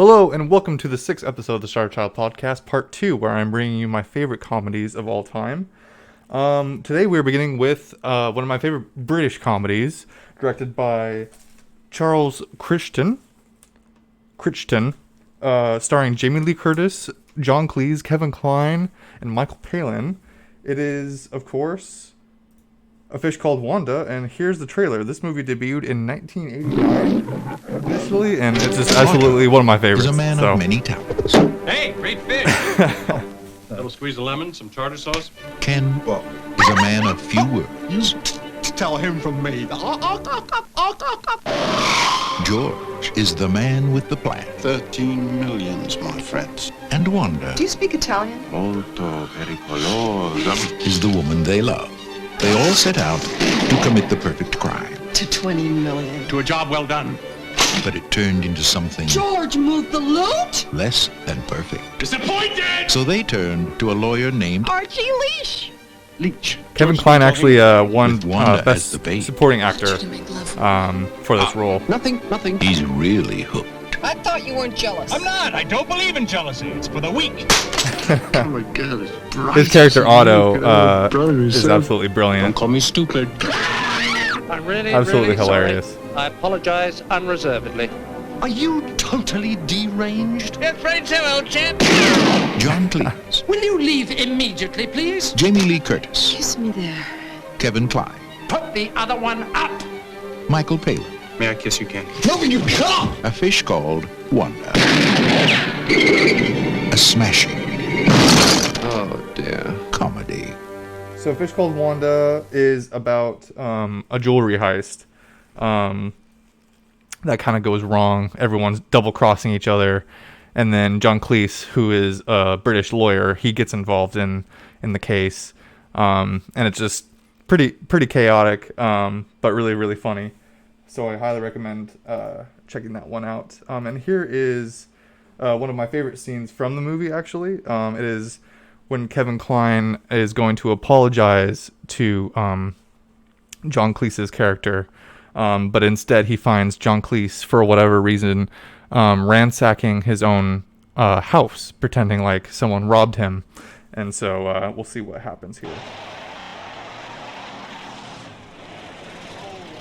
Hello, and welcome to the 6th episode of the Starchild podcast, part 2, where I'm bringing you my favorite comedies of all time. Today we're beginning with one of my favorite British comedies, directed by Charles Crichton, starring Jamie Lee Curtis, John Cleese, Kevin Kline, and Michael Palin. It is, of course, A Fish Called Wanda, and here's the trailer. This movie debuted in 1989 initially, and it's just absolutely one of my favorites. He's a man of many talents. Hey, great fish! Little squeeze of lemon, some tartar sauce. Ken is a man of few words. Tell him from me. George is the man with the plan. 13 millions, my friends. And Wanda Do you speak Italian? Molto pericoloso. is the woman they love. They all set out to commit the perfect crime. To 20 million. To a job well done. But it turned into something George moved the loot? less than perfect. Disappointed! So they turned to a lawyer named Archie Leash. Leech. Kevin Kline actually won With Wanda Best as the bait. Supporting Actor for this role. Nothing. He's really hooked. I thought you weren't jealous. I'm not. I don't believe in jealousy. It's for the weak. Oh my God, it's bright. His character Otto is absolutely brilliant. Call me stupid. I'm really, Absolutely really hilarious. sorry. I apologize unreservedly. Are you totally deranged? You're afraid so, old chap. John Cleese, Will you leave immediately, please? Jamie Lee Curtis, Kiss me there. Kevin Kline, Put the other one up. Michael Palin. May I kiss you, Ken? A Fish Called Wanda. A smashing Oh, dear. comedy. So Fish Called Wanda is about a jewelry heist that kind of goes wrong. Everyone's double-crossing each other. And then John Cleese, who is a British lawyer, he gets involved in the case. And it's just pretty chaotic, but really, really funny. So I highly recommend checking that one out. And here is one of my favorite scenes from the movie, actually. It is when Kevin Kline is going to apologize to John Cleese's character. But instead he finds John Cleese, for whatever reason, ransacking his own house, pretending like someone robbed him. And so we'll see what happens here.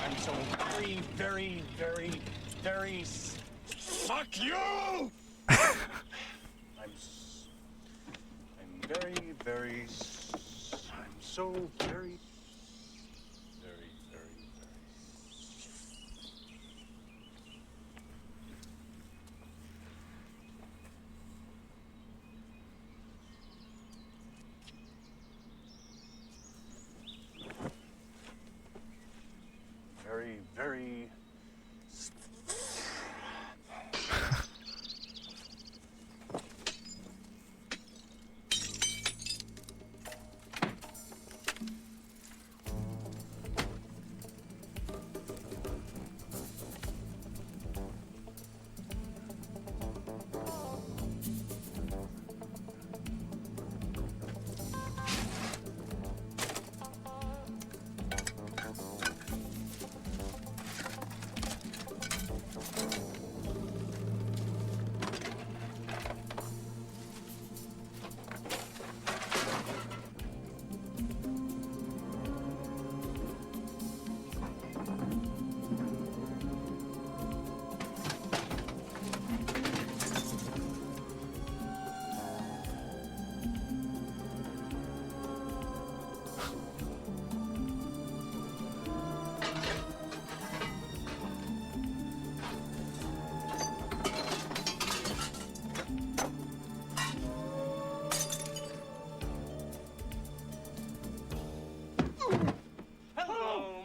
I'm so very. Fuck you! I'm so very. Very.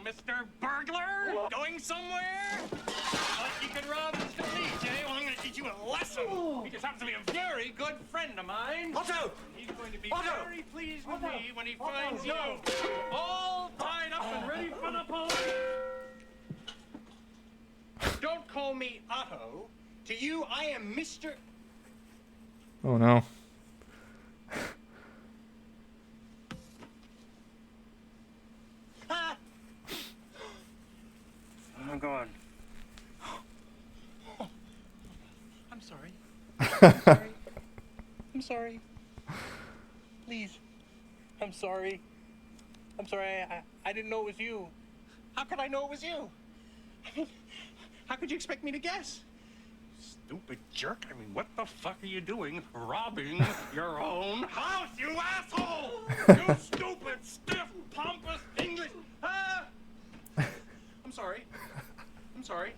Mr. Burglar? Going somewhere? Thought you could rob Mr. Leach, eh? Well, I'm going to teach you a lesson. He just happens to be a very good friend of mine. Otto! He's going to be Otto! very pleased with me when he finds you all tied up and ready for the police. Don't call me Otto. To you, I am Mr. Oh no. I'm going. I'm sorry. I'm sorry. Please. I'm sorry. I'm sorry. I didn't know it was you. How could I know it was you? I mean, how could you expect me to guess? Stupid jerk. I mean, what the fuck are you doing? Robbing your own house, you asshole! You stupid, stiff, pompous English. I'm sorry. I'm sorry.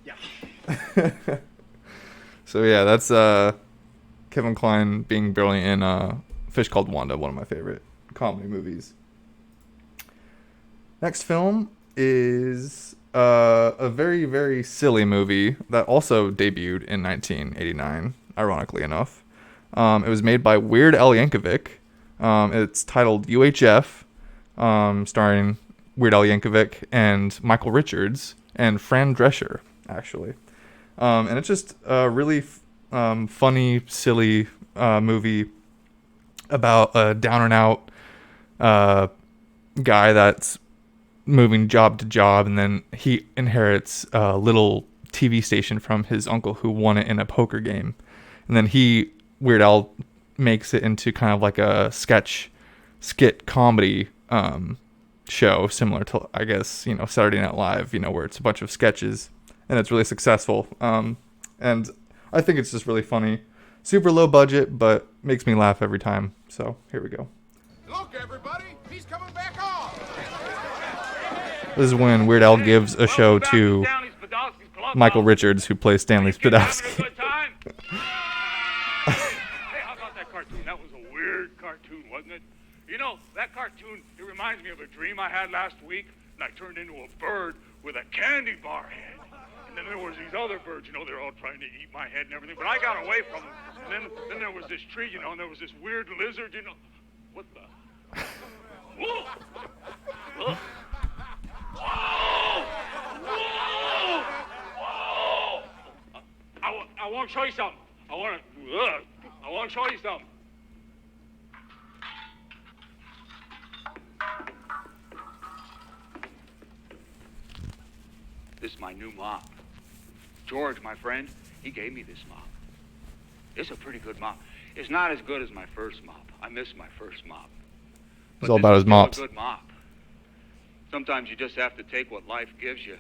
Yeah. So yeah, that's Kevin Kline being brilliant in Fish Called Wanda, one of my favorite comedy movies. Next film is a very, very silly movie that also debuted in 1989, ironically enough. It was made by Weird Al Yankovic. It's titled UHF, starring Weird Al Yankovic and Michael Richards and Fran Drescher, actually. And it's just a really funny, silly movie about a down and out guy that's moving job to job, and then he inherits a little TV station from his uncle who won it in a poker game. And then Weird Al, makes it into kind of like a skit comedy show, similar to, I guess, Saturday Night Live, where it's a bunch of sketches, and it's really successful. And I think it's just really funny. Super low budget, but makes me laugh every time. So here we go. Look, everybody, he's coming back on. This is when Weird Al gives a show to Michael Richards, who plays Stanley Spadowski. Hey, how about that cartoon? That was a weird cartoon, wasn't it? That cartoon, it reminds me of a dream I had last week, and I turned into a bird with a candy bar head. And then there was these other birds, they're all trying to eat my head and everything, but I got away from them. And then there was this tree, and there was this weird lizard, What the? Whoa! Whoa! Whoa! Whoa! Whoa! I want to show you something. I want to show you something. This is my new mop. George, my friend, he gave me this mop. It's a pretty good mop. It's not as good as my first mop. I miss my first mop. It's all about his mops. A good mop. Sometimes you just have to take what life gives you,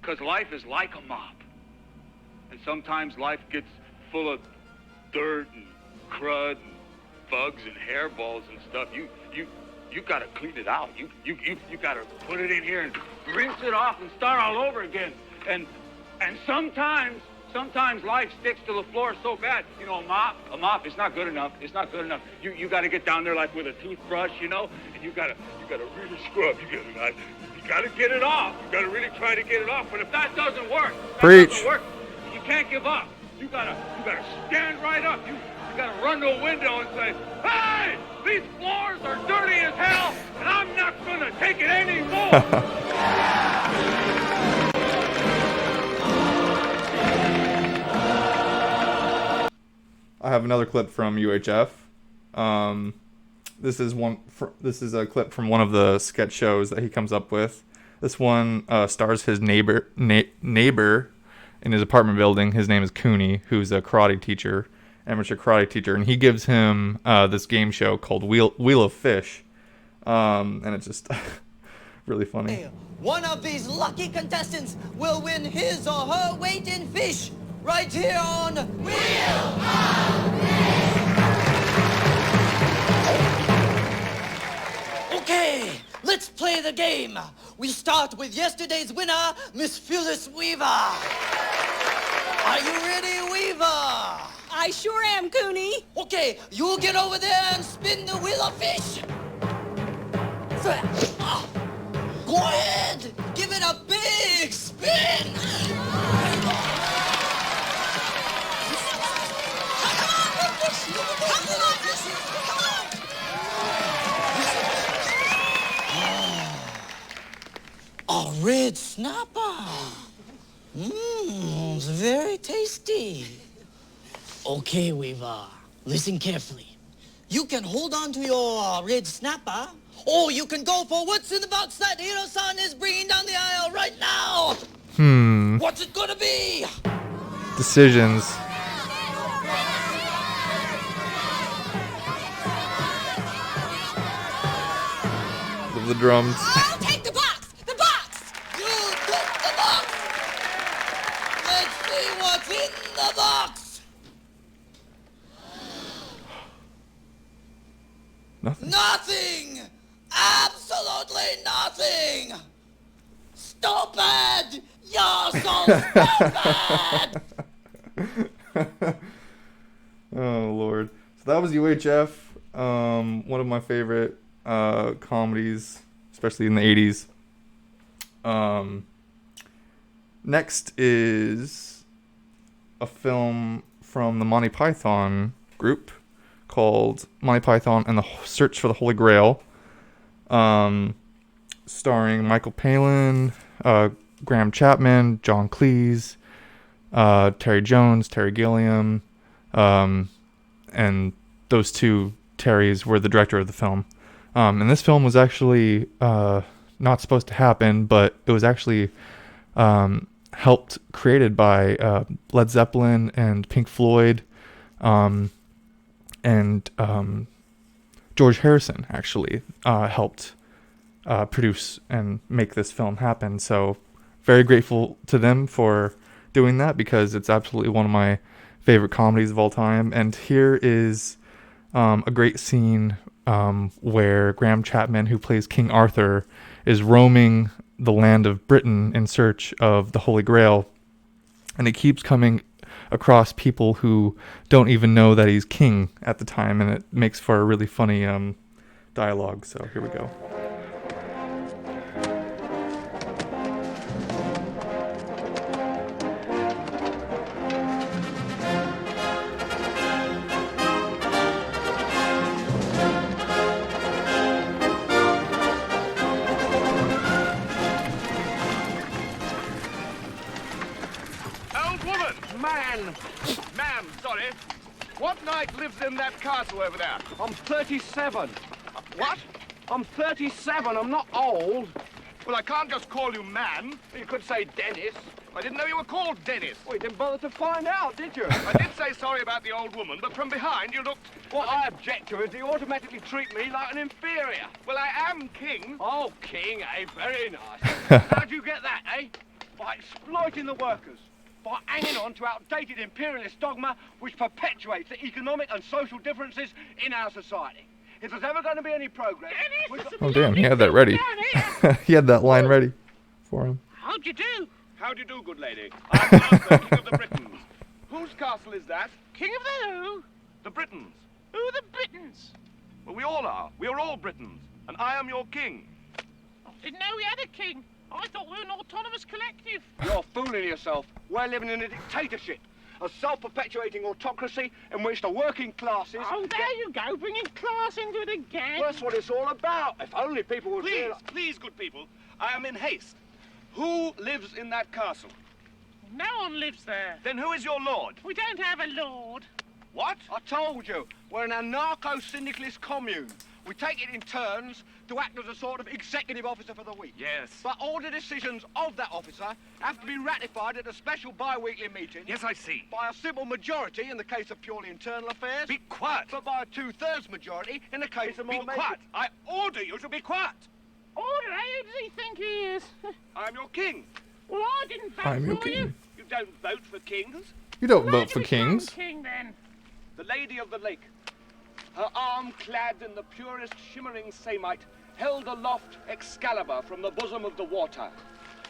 because life is like a mop. And sometimes life gets full of dirt and crud and bugs and hairballs and stuff. You got to clean it out. You got to put it in here and rinse it off and start all over again. And sometimes life sticks to the floor so bad. A mop is not good enough. It's not good enough. You got to get down there like with a toothbrush, and you got to really scrub. You got to get it off. You got to really try to get it off. But if that doesn't work, you can't give up. You gotta stand right up. You gotta run to a window and say, "Hey, these floors are dirty as hell, and I'm not gonna take it anymore." I have another clip from UHF. This is a clip from one of the sketch shows that he comes up with. This one stars his neighbor in his apartment building. His name is Cooney, who's a amateur karate teacher, and he gives him this game show called Wheel of Fish, and it's just really funny. One of these lucky contestants will win his or her weight in fish right here on Wheel of Fish. Okay, let's play the game. We start with yesterday's winner, Miss Phyllis Weaver. Are you ready, Weaver? I sure am, Cooney. Okay, you get over there and spin the wheel of fish. Go ahead, give it a big spin. A red snapper. It's very tasty. Okay, Weaver, listen carefully. You can hold on to your red snapper, or you can go for what's in the box that Hiro-san is bringing down the aisle right now. What's it gonna be? decisions. Love the drums. I'll take the box! The box! You took the box! Let's see what's in the box! Nothing. Nothing! Absolutely nothing! Stupid! You're so stupid! Oh Lord. So that was UHF. One of my favorite comedies, especially in the 80s. Next is a film from the Monty Python group called Monty Python and the Search for the Holy Grail, starring Michael Palin, Graham Chapman, John Cleese, Terry Jones, Terry Gilliam, and those two Terrys were the director of the film. And this film was actually not supposed to happen, but it was actually helped created by Led Zeppelin and Pink Floyd, and George Harrison actually helped produce and make this film happen. So very grateful to them for doing that, because it's absolutely one of my favorite comedies of all time. And here is a great scene where Graham Chapman, who plays King Arthur, is roaming the land of Britain in search of the Holy Grail, and he keeps coming across people who don't even know that he's king at the time, and it makes for a really funny dialogue. So here we go. Ma'am, sorry. What knight lives in that castle over there? I'm 37. What? I'm 37. I'm not old. Well, I can't just call you man. You could say Dennis. I didn't know you were called Dennis. Well, you didn't bother to find out, did you? I did say sorry about the old woman, but from behind you looked... What I object to is you automatically treat me like an inferior. Well, I am king. Oh, king, eh? Very nice. How'd you get that, eh? By exploiting the workers. By hanging on to outdated imperialist dogma which perpetuates the economic and social differences in our society. If there's ever going to be any progress... Oh damn, he had that ready. He had that line ready for him. How'd you do? How do you do, good lady? I'm Arthur, King of the Britons. Whose castle is that? King of the who? The Britons. Who are the Britons? Well, we all are. We are all Britons. And I am your king. Didn't know we had a king. I thought we were an autonomous collective. You're fooling yourself. We're living in a dictatorship. A self-perpetuating autocracy in which the working classes... Oh, there you go, bringing class into it again. Well, that's what it's all about. If only people would... Please, please, good people. I am in haste. Who lives in that castle? No one lives there. Then who is your lord? We don't have a lord. What? I told you, we're an anarcho-syndicalist commune. We take it in turns to act as a sort of executive officer for the week. Yes. But all the decisions of that officer have to be ratified at a special bi-weekly meeting. Yes, I see. By a simple majority in the case of purely internal affairs. Be quiet. But by a two-thirds majority in the case of more... Be quiet. I order you to be quiet. Order, who does he think he is? I'm your king. Well, I didn't vote I'm your for you. king. You don't vote for kings. You don't Well, vote I for can kings. become king, then. The Lady of the Lake, her arm clad in the purest shimmering samite, held aloft Excalibur from the bosom of the water,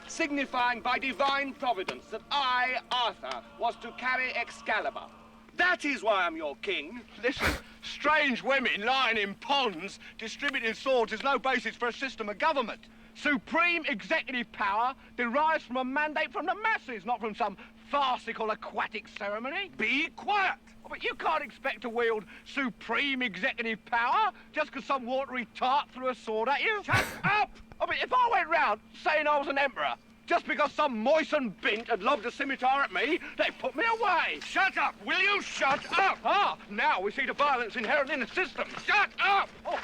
signifying by divine providence that I, Arthur, was to carry Excalibur. That is why I'm your king. Listen, strange women lying in ponds distributing swords is no basis for a system of government. Supreme executive power derives from a mandate from the masses, not from some farcical aquatic ceremony. Be quiet. Oh, but you can't expect to wield supreme executive power just because some watery tart threw a sword at you. Shut up! I mean, if I went round saying I was an emperor, just because some moistened bint had lobbed a scimitar at me, they'd put me away. Shut up! Will you shut up? Ah, now we see the violence inherent in the system. Shut up! Oh,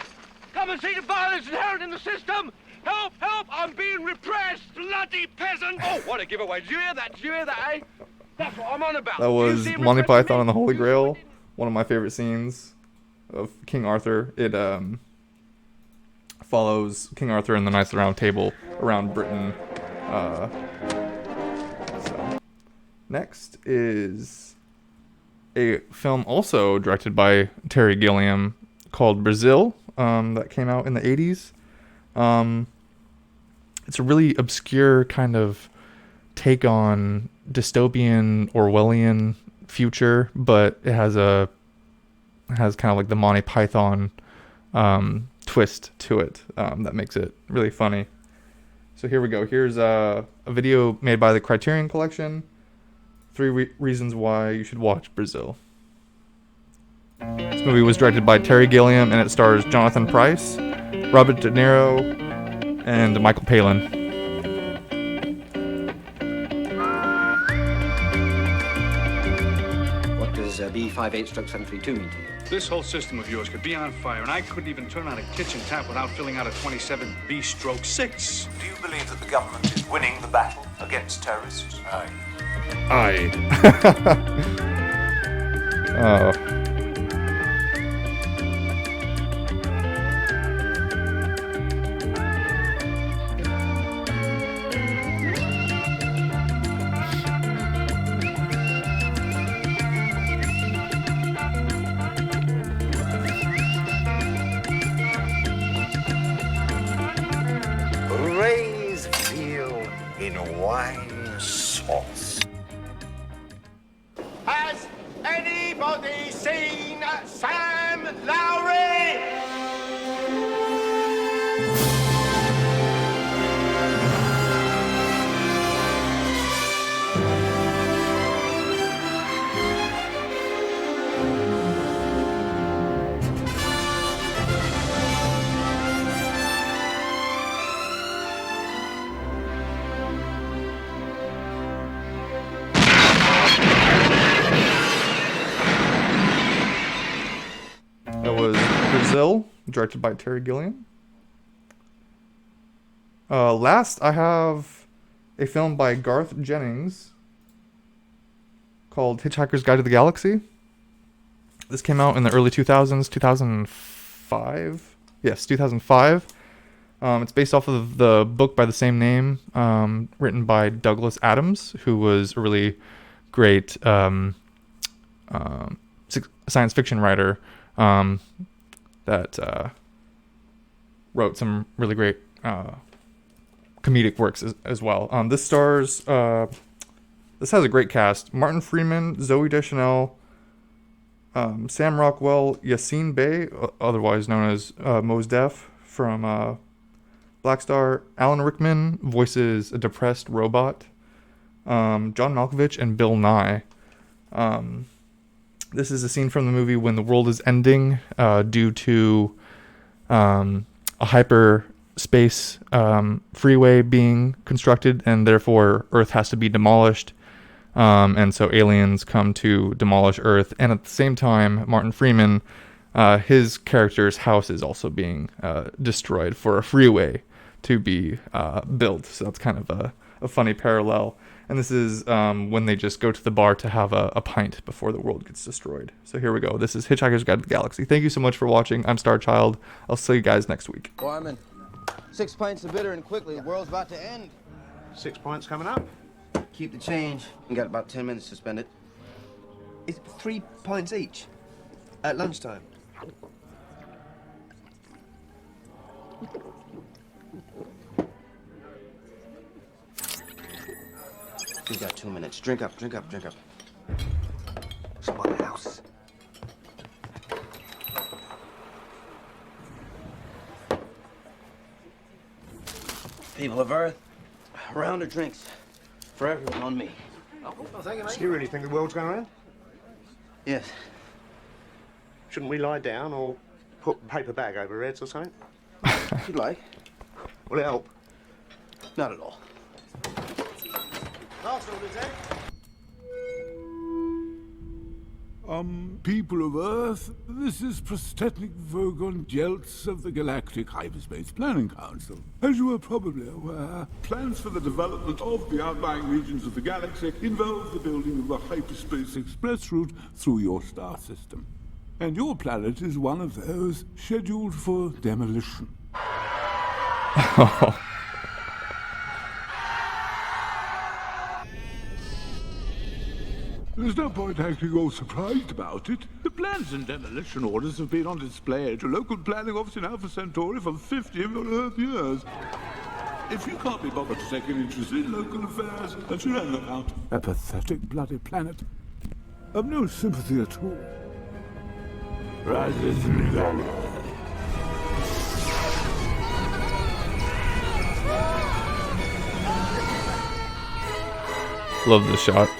come and see the violence inherent in the system. Help! Help! I'm being repressed! Bloody peasant! Oh, what a giveaway. Did you hear that? Did you hear that, eh? That's what I'm on about. That was Monty Python and the Holy Grail. One of my favorite scenes of King Arthur. It follows King Arthur and the Knights of the Round Table around Britain. So next is a film also directed by Terry Gilliam called Brazil, that came out in the 80s. It's a really obscure kind of take on dystopian Orwellian future, but it has kind of like the Monty Python twist to it that makes it really funny. So here we go. Here's a video made by the Criterion Collection. 3 reasons why you should watch Brazil. This movie was directed by Terry Gilliam and it stars Jonathan Pryce, Robert De Niro, and Michael Palin. What does B58-732 mean to you? This whole system of yours could be on fire, and I couldn't even turn on a kitchen tap without filling out a 27B/6. Do you believe that the government is winning the battle against terrorists? Aye. Aye. Oh. Raise veal in wine sauce. Has anybody seen Sam Lowry? That was Brazil, directed by Terry Gilliam. Last, I have a film by Garth Jennings called Hitchhiker's Guide to the Galaxy. This came out in the early 2000s, 2005. Yes, 2005. It's based off of the book by the same name, written by Douglas Adams, who was a really great science fiction writer that wrote some really great comedic works as well. This stars, this has a great cast: Martin Freeman, Zooey Deschanel, Sam Rockwell, Yassine Bey, otherwise known as Mos Def from Black Star, Alan Rickman voices a depressed robot, John Malkovich, and Bill Nye. This is a scene from the movie when the world is ending due to a hyperspace freeway being constructed, and therefore Earth has to be demolished. And so aliens come to demolish Earth. And at the same time, Martin Freeman, his character's house is also being destroyed for a freeway to be built. So that's kind of a funny parallel. And this is when they just go to the bar to have a pint before the world gets destroyed. So here we go. This is Hitchhiker's Guide to the Galaxy. Thank you so much for watching. I'm Starchild. I'll see you guys next week. Barman, 6 pints of bitter and quickly. The world's about to end. 6 pints coming up. Keep the change. You got about 10 minutes to spend it. It's 3 pints each. At lunchtime. You got 2 minutes. Drink up, drink up, drink up. Someone else. People of Earth, a round of drinks for everyone on me. Oh, thank you, mate. Do you really think the world's going around? Yes. Shouldn't we lie down or put a paper bag over our heads or something? If you'd like. Will it help? Not at all. People of Earth, this is Prostetnik Vogon Jeltz of the Galactic Hyperspace Planning Council. As you are probably aware, plans for the development of the outlying regions of the galaxy involve the building of the Hyperspace Express route through your star system. And your planet is one of those scheduled for demolition. There's no point acting all surprised about it. The plans and demolition orders have been on display at a local planning office in Alpha Centauri for 50 Earth years. If you can't be bothered to take an interest in local affairs, that's your own account. A pathetic bloody planet. Of no sympathy at all. Rises in the Love this shot.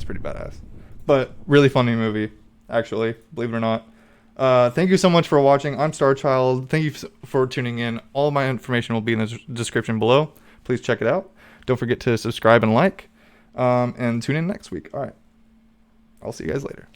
Pretty badass, but really funny movie, actually, believe it or not. Thank you so much for watching. I'm Starchild. Thank you for tuning in. All of my information will be in the description below. Please check it out. Don't forget to subscribe and like, and tune in next week. All right, I'll see you guys later.